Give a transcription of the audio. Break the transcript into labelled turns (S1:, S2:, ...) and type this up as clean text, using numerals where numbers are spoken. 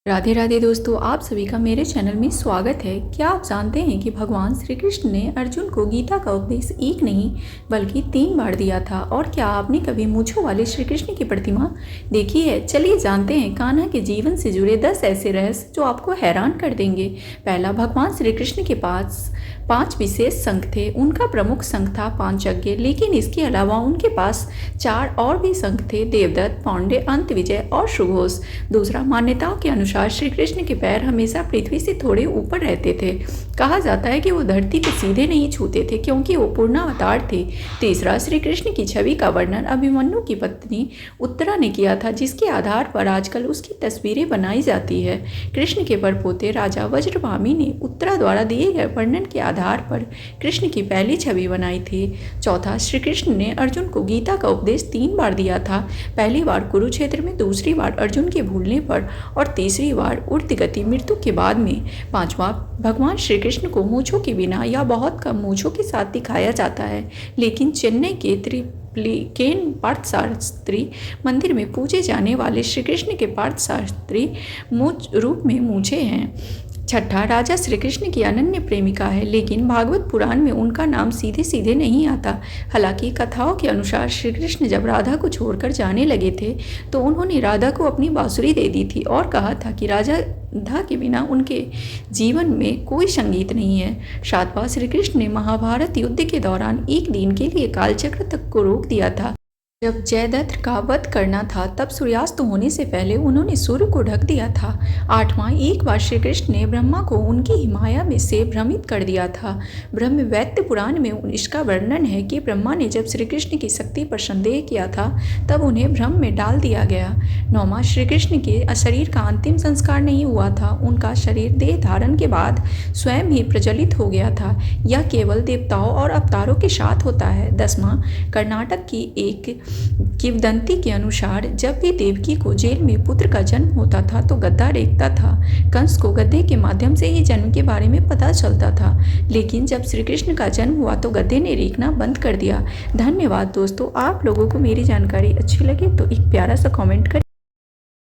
S1: राधे राधे दोस्तों, आप सभी का मेरे चैनल में स्वागत है। क्या आप जानते हैं कि भगवान श्री कृष्ण ने अर्जुन को गीता का उपदेश एक नहीं बल्कि 3 बार दिया था। और क्या आपने कभी मूंछों वाले श्री कृष्ण की प्रतिमा देखी है? चलिए जानते हैं कान्हा के जीवन से जुड़े 10 ऐसे रहस्य जो आपको हैरान कर देंगे। पहला, भगवान श्री कृष्ण के पास 5 विशेष शंख थे। उनका प्रमुख शंख था पांचजन्य, लेकिन इसके अलावा उनके पास 4 और भी शंख थे, देवदत्त, पांडे, अंतविजय और सुघोष। दूसरा, मान्यताओं के अनुसार श्री कृष्ण के पैर हमेशा पृथ्वी से थोड़े ऊपर रहते थे। कहा जाता है कि वो धरती को सीधे नहीं छूते थे क्योंकि वो पूर्णावतार थे। तीसरा, श्री कृष्ण की छवि का वर्णन अभिमन्यु की पत्नी उत्तरा ने किया था, जिसके आधार पर आजकल उसकी तस्वीरें बनाई जाती है। कृष्ण के परपोते राजा वज्रभामी ने उत्तरा द्वारा दिए गए वर्णन के आधार पर कृष्ण की पहली छवि बनाई थी। चौथा, श्री कृष्ण ने अर्जुन को गीता का उपदेश 3 बार दिया था। पहली बार कुरुक्षेत्र में, दूसरी बार अर्जुन के भूलने पर और तीसरी बार उड़ती गति मृत्यु के बाद में। पांचवा, भगवान श्री कृष्ण को मूंछों के बिना या बहुत कम मूंछों के साथ दिखाया जाता है, लेकिन चेन्नई के त्रिप्लिकेन पार्थशास्त्री मंदिर में पूजे जाने वाले श्री कृष्ण के पार्थशास्त्री रूप में मूंछें हैं। छठा, राजा श्री कृष्ण की अनन्य प्रेमिका है, लेकिन भागवत पुराण में उनका नाम सीधे सीधे नहीं आता। हालांकि कथाओं के अनुसार श्री कृष्ण जब राधा को छोड़कर जाने लगे थे तो उन्होंने राधा को अपनी बांसुरी दे दी थी और कहा था कि राधा के बिना उनके जीवन में कोई संगीत नहीं है। सातवां, श्री कृष्ण ने महाभारत युद्ध के दौरान एक दिन के लिए कालचक्र तक को रोक दिया था। जब जयद्रथ का वध करना था तब सूर्यास्त होने से पहले उन्होंने सूर्य को ढक दिया था। आठवां, एक बार श्री कृष्ण ने ब्रह्मा को उनकी हिमाया में से भ्रमित कर दिया था। ब्रह्मवैवर्त पुराण में इसका वर्णन है कि ब्रह्मा ने जब श्री कृष्ण की शक्ति पर संदेह किया था तब उन्हें भ्रम में डाल दिया गया। नौवां, श्री कृष्ण के शरीर का अंतिम संस्कार नहीं हुआ था। उनका शरीर देह धारण के बाद स्वयं ही प्रज्वलित हो गया था। यह केवल देवताओं और अवतारों के साथ होता है। 10वां, कर्नाटक की एक किंवदंती के अनुसार जब भी देवकी को जेल में पुत्र का जन्म होता था तो गद्दा रेखता था। कंस को गद्दे के माध्यम से ही जन्म के बारे में पता चलता था, लेकिन जब श्री कृष्ण का जन्म हुआ तो गद्दे ने रेखना बंद कर दिया। धन्यवाद दोस्तों, आप लोगों को मेरी जानकारी अच्छी लगे तो एक प्यारा सा कमेंट करें।